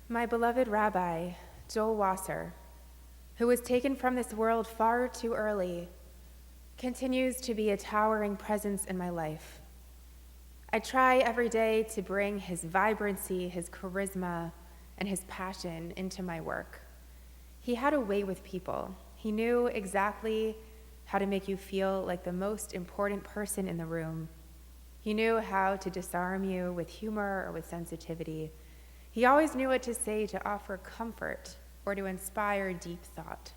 My beloved Rabbi, Joel Wasser, who was taken from this world far too early, continues to be a towering presence in my life. I try every day to bring his vibrancy, his charisma, and his passion into my work. He had a way with people. He knew exactly how to make you feel like the most important person in the room. He knew how to disarm you with humor or with sensitivity. He always knew what to say to offer comfort or to inspire deep thought.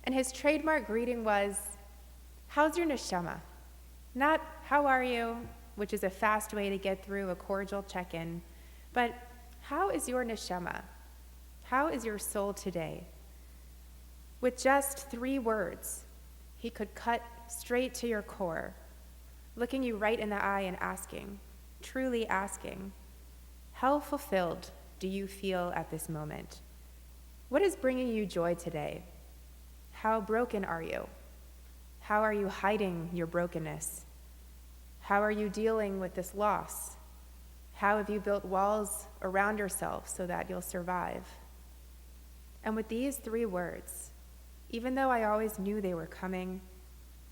And his trademark greeting was, "How's your neshama?" Not, "How are you?" which is a fast way to get through a cordial check-in, but how is your neshama? How is your soul today? With just 3 words, he could cut straight to your core, looking you right in the eye and asking, truly asking, how fulfilled do you feel at this moment? What is bringing you joy today? How broken are you? How are you hiding your brokenness? How are you dealing with this loss? How have you built walls around yourself so that you'll survive? And with these 3 words, even though I always knew they were coming,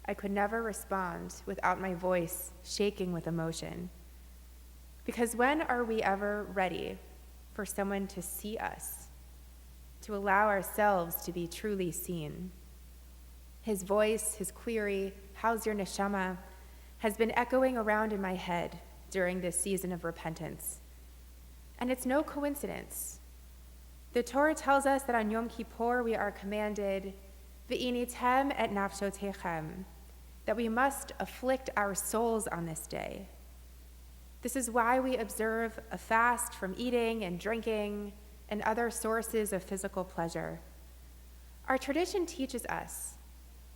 I could never respond without my voice shaking with emotion. Because when are we ever ready for someone to see us, to allow ourselves to be truly seen? His voice, his query, "How's your neshama?" has been echoing around in my head during this season of repentance. And it's no coincidence. The Torah tells us that on Yom Kippur we are commanded, "Ve'initem et nafshotechem," that we must afflict our souls on this day. This is why we observe a fast from eating and drinking and other sources of physical pleasure. Our tradition teaches us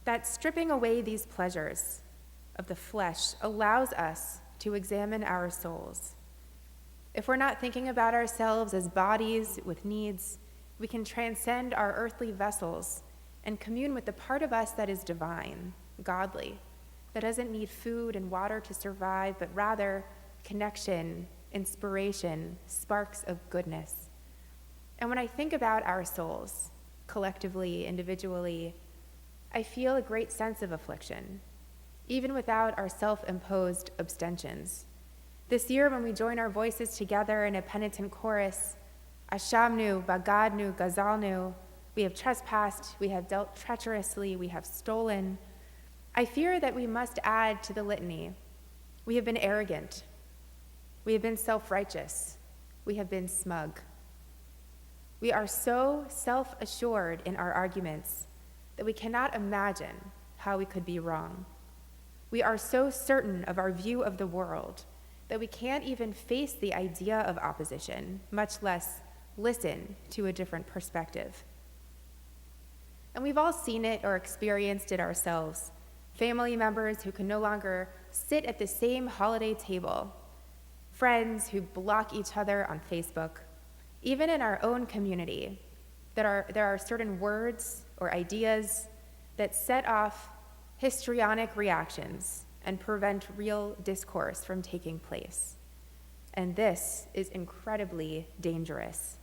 that stripping away these pleasures of the flesh allows us to examine our souls. If we're not thinking about ourselves as bodies with needs, we can transcend our earthly vessels and commune with the part of us that is divine, godly, that doesn't need food and water to survive, but rather connection, inspiration, sparks of goodness. And when I think about our souls, collectively, individually, I feel a great sense of affliction, even without our self-imposed abstentions. This year, when we join our voices together in a penitent chorus, Ashamnu, Bagadnu, Gazalnu, we have trespassed, we have dealt treacherously, we have stolen, I fear that we must add to the litany. We have been arrogant, we have been self-righteous, we have been smug. We are so self-assured in our arguments that we cannot imagine how we could be wrong. We are so certain of our view of the world that we can't even face the idea of opposition, much less listen to a different perspective. And we've all seen it or experienced it ourselves. Family members who can no longer sit at the same holiday table, friends who block each other on Facebook. Even in our own community, there are certain words or ideas that set off histrionic reactions and prevent real discourse from taking place. And this is incredibly dangerous.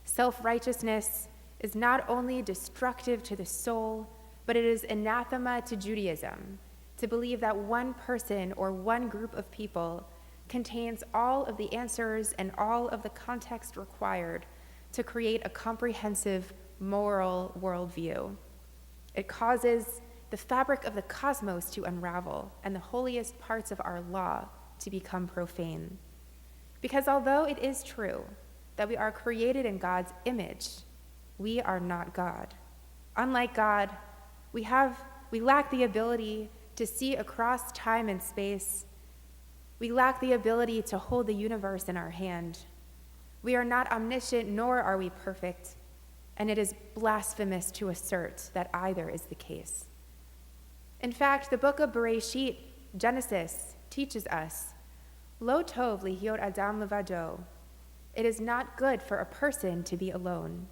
Self-righteousness is not only destructive to the soul, but it is anathema to Judaism, to believe that one person or one group of people contains all of the answers and all of the context required to create a comprehensive moral worldview. It causes the fabric of the cosmos to unravel and the holiest parts of our law to become profane. Because although it is true that we are created in God's image, we are not God. Unlike God, we lack the ability to see across time and space. We lack the ability to hold the universe in our hand. We are not omniscient, nor are we perfect, and it is blasphemous to assert that either is the case. In fact, the book of Bereshit, Genesis, teaches us, Lo tov lihiot adam levado. It is not good for a person to be alone.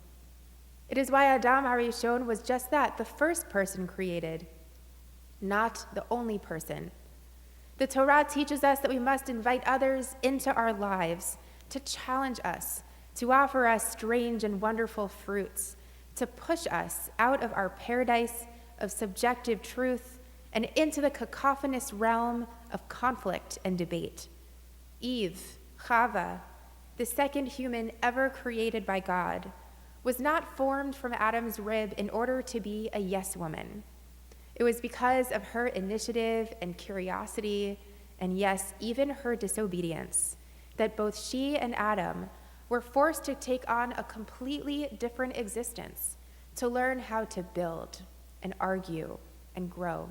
It is why Adam Harishon was just that, the first person created, not the only person. The Torah teaches us that we must invite others into our lives to challenge us, to offer us strange and wonderful fruits, to push us out of our paradise of subjective truth and into the cacophonous realm of conflict and debate. Eve, Chava, the second human ever created by God, was not formed from Adam's rib in order to be a yes woman. It was because of her initiative and curiosity, and yes, even her disobedience, that both she and Adam were forced to take on a completely different existence, to learn how to build and argue and grow.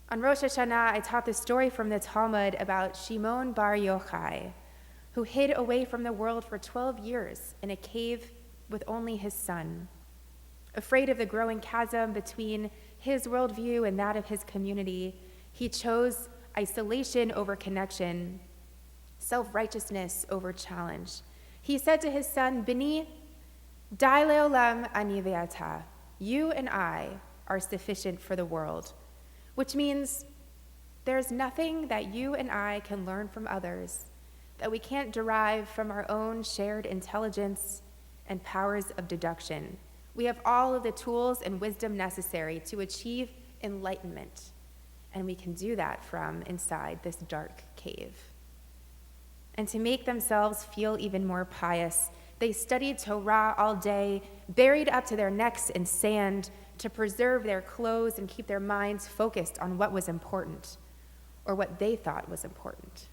On Rosh Hashanah, I taught the story from the Talmud about Shimon bar Yochai, who hid away from the world for 12 years in a cave with only his son. Afraid of the growing chasm between his worldview and that of his community, he chose isolation over connection, self-righteousness over challenge. He said to his son, Bini, dai leolam ani ve'ata. You and I are sufficient for the world, which means there's nothing that you and I can learn from others that we can't derive from our own shared intelligence and powers of deduction. We have all of the tools and wisdom necessary to achieve enlightenment, and we can do that from inside this dark cave. And to make themselves feel even more pious, they studied Torah all day, buried up to their necks in sand to preserve their clothes and keep their minds focused on what was important, or what they thought was important.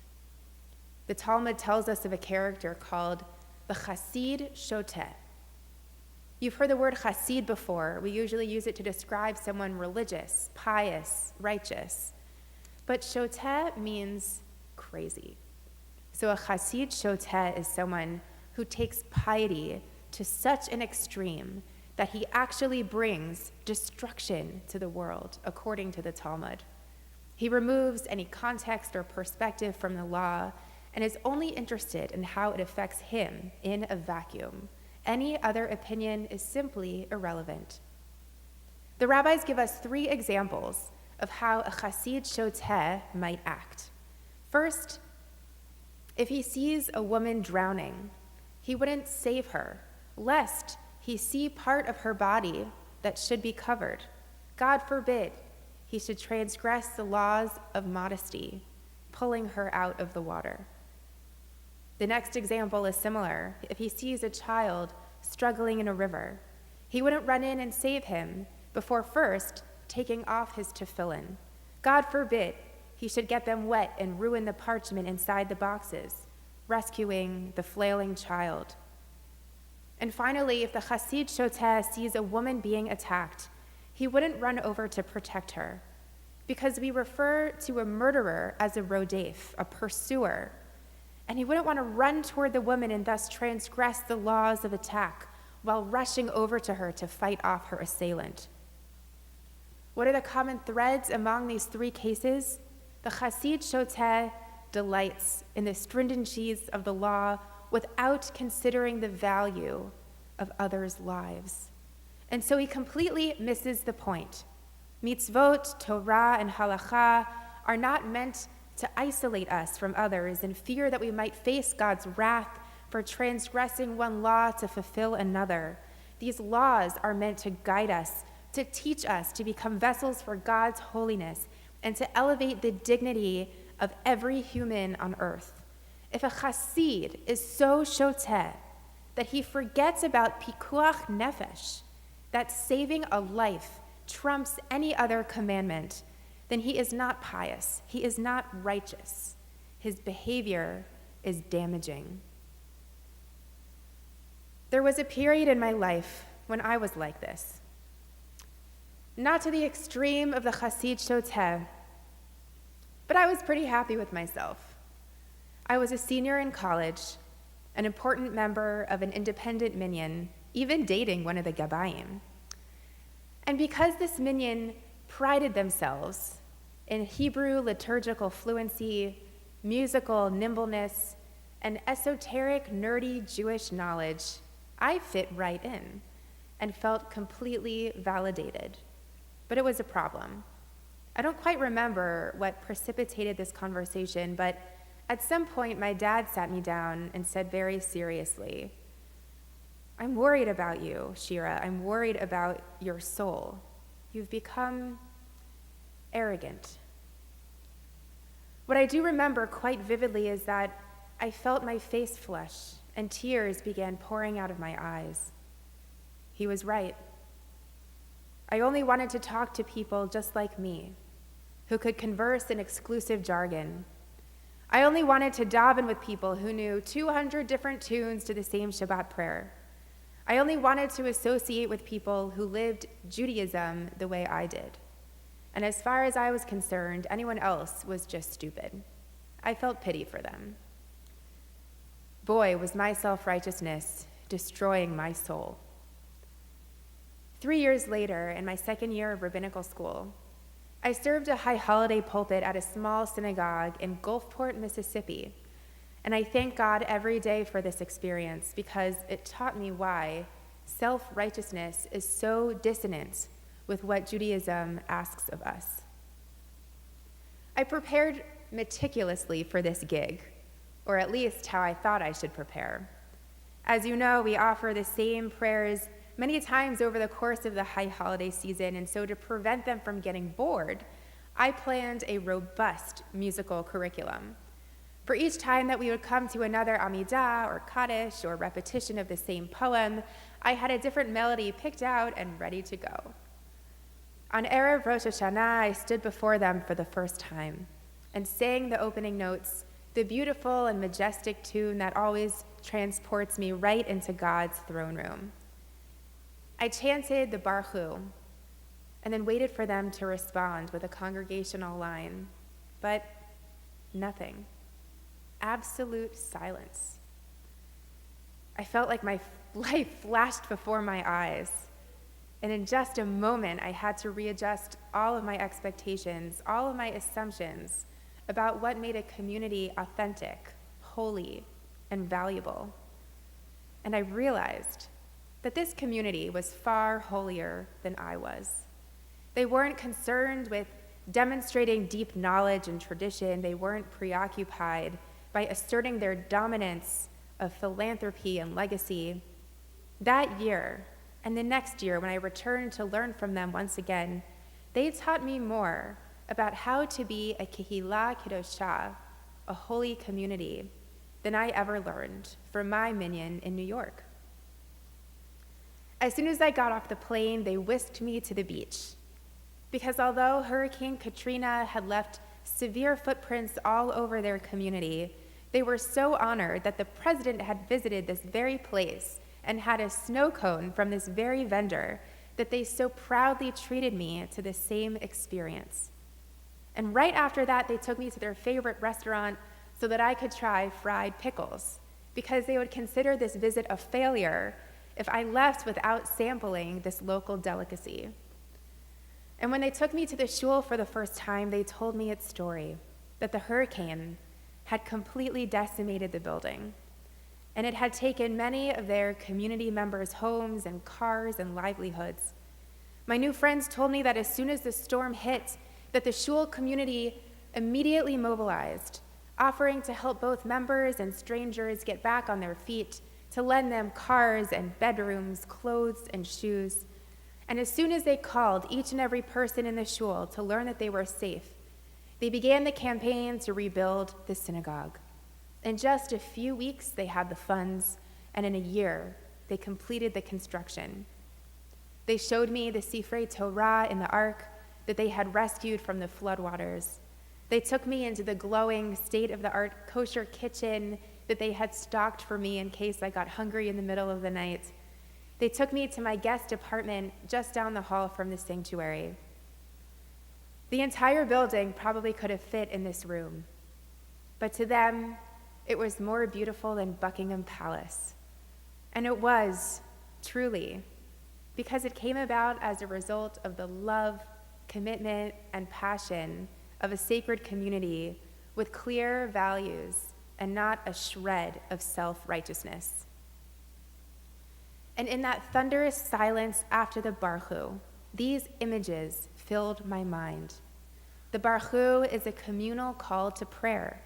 The Talmud tells us of a character called the Chassid Shoteh. You've heard the word Chassid before. We usually use it to describe someone religious, pious, righteous. But Shoteh means crazy. So a Chassid Shoteh is someone who takes piety to such an extreme that he actually brings destruction to the world, according to the Talmud. He removes any context or perspective from the law and is only interested in how it affects him in a vacuum. Any other opinion is simply irrelevant. The rabbis give us 3 examples of how a Chassid Shoteh might act. First, if he sees a woman drowning, he wouldn't save her, lest he see part of her body that should be covered. God forbid he should transgress the laws of modesty, pulling her out of the water. The next example is similar. If he sees a child struggling in a river, he wouldn't run in and save him before first taking off his tefillin. God forbid he should get them wet and ruin the parchment inside the boxes, rescuing the flailing child. And finally, if the Chassid Shoteh sees a woman being attacked, he wouldn't run over to protect her, because we refer to a murderer as a rodef, a pursuer, and he wouldn't want to run toward the woman and thus transgress the laws of attack while rushing over to her to fight off her assailant. What are the common threads among these 3 cases? The Chassid Shoteh delights in the stringencies of the law without considering the value of others' lives. And so he completely misses the point. Mitzvot, Torah, and Halakha are not meant to isolate us from others in fear that we might face God's wrath for transgressing one law to fulfill another. These laws are meant to guide us, to teach us to become vessels for God's holiness, and to elevate the dignity of every human on earth. If a chassid is so shoteh that he forgets about pikuach nefesh, that saving a life trumps any other commandment, then he is not pious, he is not righteous. His behavior is damaging. There was a period in my life when I was like this. Not to the extreme of the Chassid Shoteh, but I was pretty happy with myself. I was a senior in college, an important member of an independent minyan, even dating one of the Gabayim. And because this minyan prided themselves in Hebrew liturgical fluency, musical nimbleness, and esoteric, nerdy Jewish knowledge, I fit right in and felt completely validated. But it was a problem. I don't quite remember what precipitated this conversation, but At some point, my dad sat me down and said very seriously, "I'm worried about you, Shira. I'm worried about your soul. You've become arrogant." What I do remember quite vividly is that I felt my face flush and tears began pouring out of my eyes. He was right. I only wanted to talk to people just like me, who could converse in exclusive jargon. I only wanted to daven with people who knew 200 different tunes to the same Shabbat prayer. I only wanted to associate with people who lived Judaism the way I did. And as far as I was concerned, anyone else was just stupid. I felt pity for them. Boy, was my self-righteousness destroying my soul. 3 years later, in my second year of rabbinical school, I served a high holiday pulpit at a small synagogue in Gulfport, Mississippi, and I thank God every day for this experience because it taught me why self-righteousness is so dissonant with what Judaism asks of us. I prepared meticulously for this gig, or at least how I thought I should prepare. As you know, we offer the same prayers many times over the course of the high holiday season, and so to prevent them from getting bored, I planned a robust musical curriculum. For each time that we would come to another Amidah or Kaddish or repetition of the same poem, I had a different melody picked out and ready to go. On Erev Rosh Hashanah, I stood before them for the first time and sang the opening notes, the beautiful and majestic tune that always transports me right into God's throne room. I chanted the Baruch Hu, and then waited for them to respond with a congregational line, but nothing. Absolute silence. I felt like my life flashed before my eyes, and in just a moment, I had to readjust all of my expectations, all of my assumptions about what made a community authentic, holy, and valuable. And I realized that this community was far holier than I was. They weren't concerned with demonstrating deep knowledge and tradition. They weren't preoccupied by asserting their dominance of philanthropy and legacy. That year, and the next year when I returned to learn from them once again, they taught me more about how to be a Kehillah Kedoshah, a holy community, than I ever learned from my minyan in New York. As soon as I got off the plane, they whisked me to the beach, because although Hurricane Katrina had left severe footprints all over their community, they were so honored that the president had visited this very place and had a snow cone from this very vendor that they so proudly treated me to the same experience. And right after that, they took me to their favorite restaurant so that I could try fried pickles, because they would consider this visit a failure if I left without sampling this local delicacy. And when they took me to the shul for the first time, they told me its story, that the hurricane had completely decimated the building, and it had taken many of their community members' homes and cars and livelihoods. My new friends told me that as soon as the storm hit, that the shul community immediately mobilized, offering to help both members and strangers get back on their feet, to lend them cars and bedrooms, clothes and shoes. And as soon as they called each and every person in the shul to learn that they were safe, they began the campaign to rebuild the synagogue. In just a few weeks, they had the funds, and in a year, they completed the construction. They showed me the Sifrei Torah in the ark that they had rescued from the floodwaters. They took me into the glowing, state-of-the-art kosher kitchen that they had stocked for me in case I got hungry in the middle of the night. They took me to my guest apartment just down the hall from the sanctuary. The entire building probably could have fit in this room, but to them, it was more beautiful than Buckingham Palace. And it was, truly, because it came about as a result of the love, commitment, and passion of a sacred community with clear values and not a shred of self-righteousness. And in that thunderous silence after the Baruch Hu, these images filled my mind. The Baruch Hu is a communal call to prayer.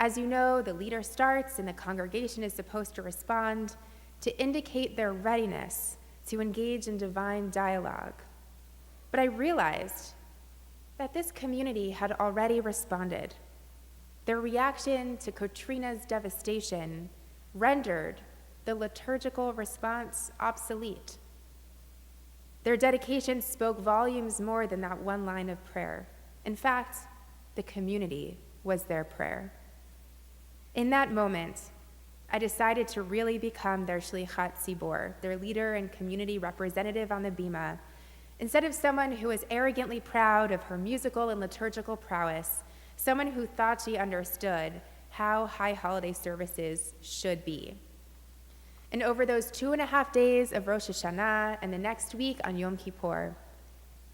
As you know, the leader starts and the congregation is supposed to respond to indicate their readiness to engage in divine dialogue. But I realized that this community had already responded. Their reaction to Katrina's devastation rendered the liturgical response obsolete. Their dedication spoke volumes more than that one line of prayer. In fact, the community was their prayer. In that moment, I decided to really become their shlichat tzibor, their leader and community representative on the bima, instead of someone who was arrogantly proud of her musical and liturgical prowess, someone who thought she understood how high holiday services should be. And over those 2.5 days of Rosh Hashanah and the next week on Yom Kippur,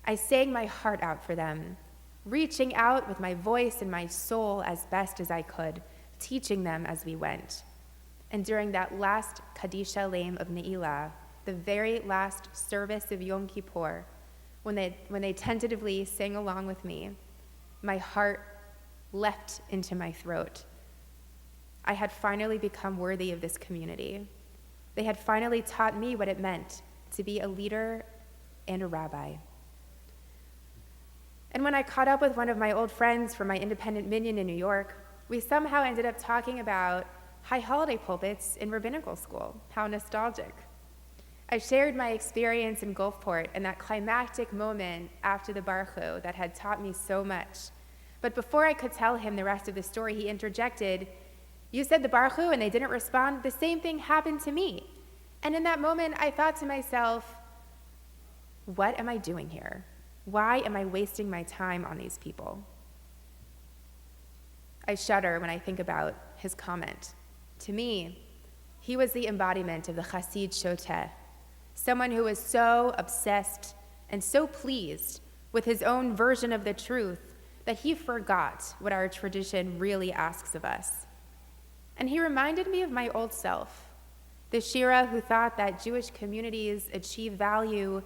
I sang my heart out for them, reaching out with my voice and my soul as best as I could, teaching them as we went. And during that last Kadisha Leim of Ne'ilah, the very last service of Yom Kippur, when they tentatively sang along with me, my heart leapt into my throat. I had finally become worthy of this community. They had finally taught me what it meant to be a leader and a rabbi. And when I caught up with one of my old friends from my independent minyan in New York, we somehow ended up talking about high holiday pulpits in rabbinical school. How nostalgic. I shared my experience in Gulfport and that climactic moment after the Baruch Hu that had taught me so much. But before I could tell him the rest of the story, he interjected, "You said the Baruch Hu and they didn't respond. The same thing happened to me." And in that moment, I thought to myself, what am I doing here? Why am I wasting my time on these people? I shudder when I think about his comment. To me, he was the embodiment of the Chassid Shoteh, someone who was so obsessed and so pleased with his own version of the truth that he forgot what our tradition really asks of us. And he reminded me of my old self, the Shira who thought that Jewish communities achieve value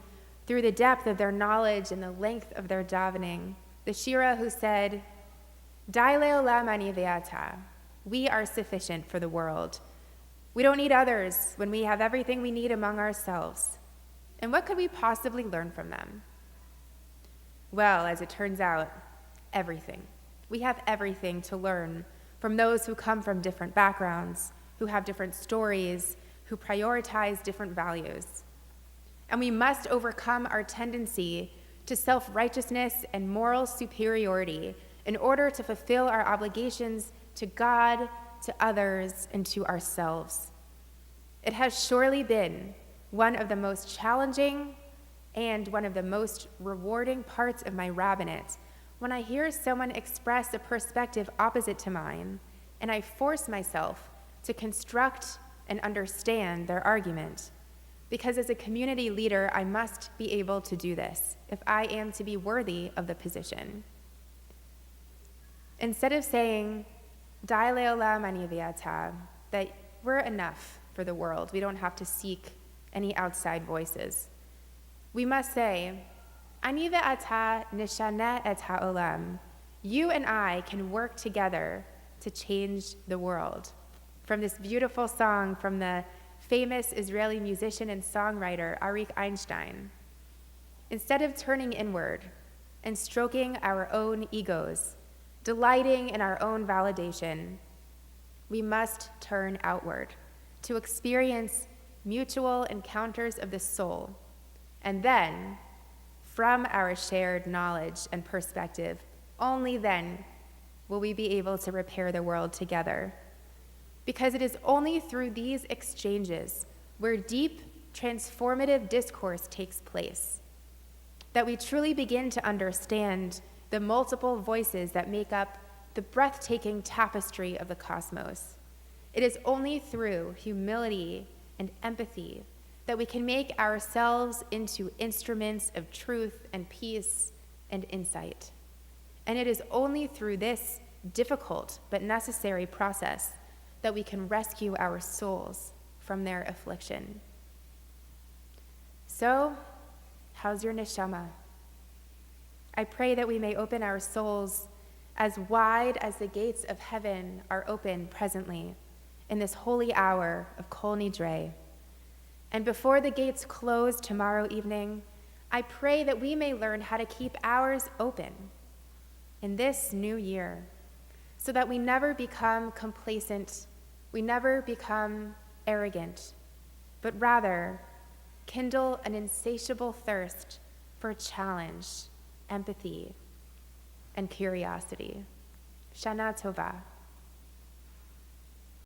through the depth of their knowledge and the length of their davening, the Shira who said, "Dai le'olam ani ve'ata," we are sufficient for the world. We don't need others when we have everything we need among ourselves. And what could we possibly learn from them? Well, as it turns out, everything. We have everything to learn from those who come from different backgrounds, who have different stories, who prioritize different values. And we must overcome our tendency to self-righteousness and moral superiority in order to fulfill our obligations to God, to others, and to ourselves. It has surely been one of the most challenging and one of the most rewarding parts of my rabbinate when I hear someone express a perspective opposite to mine, and I force myself to construct and understand their argument. Because as a community leader, I must be able to do this if I am to be worthy of the position. Instead of saying, "Dai le'olam ani ve'ata," that we're enough for the world, we don't have to seek any outside voices, we must say, "Ani ve'ata nishana et ha'olam." You and I can work together to change the world. From this beautiful song from the famous Israeli musician and songwriter Arik Einstein. Instead of turning inward and stroking our own egos, delighting in our own validation, we must turn outward to experience mutual encounters of the soul. And then, from our shared knowledge and perspective, only then will we be able to repair the world together. Because it is only through these exchanges where deep, transformative discourse takes place that we truly begin to understand the multiple voices that make up the breathtaking tapestry of the cosmos. It is only through humility and empathy that we can make ourselves into instruments of truth and peace and insight. And it is only through this difficult but necessary process that we can rescue our souls from their affliction. So, how's your neshama? I pray that we may open our souls as wide as the gates of heaven are open presently in this holy hour of Kol Nidre. And before the gates close tomorrow evening, I pray that we may learn how to keep ours open in this new year, so that we never become complacent, we never become arrogant, but rather kindle an insatiable thirst for challenge, empathy, and curiosity. Shana Tova.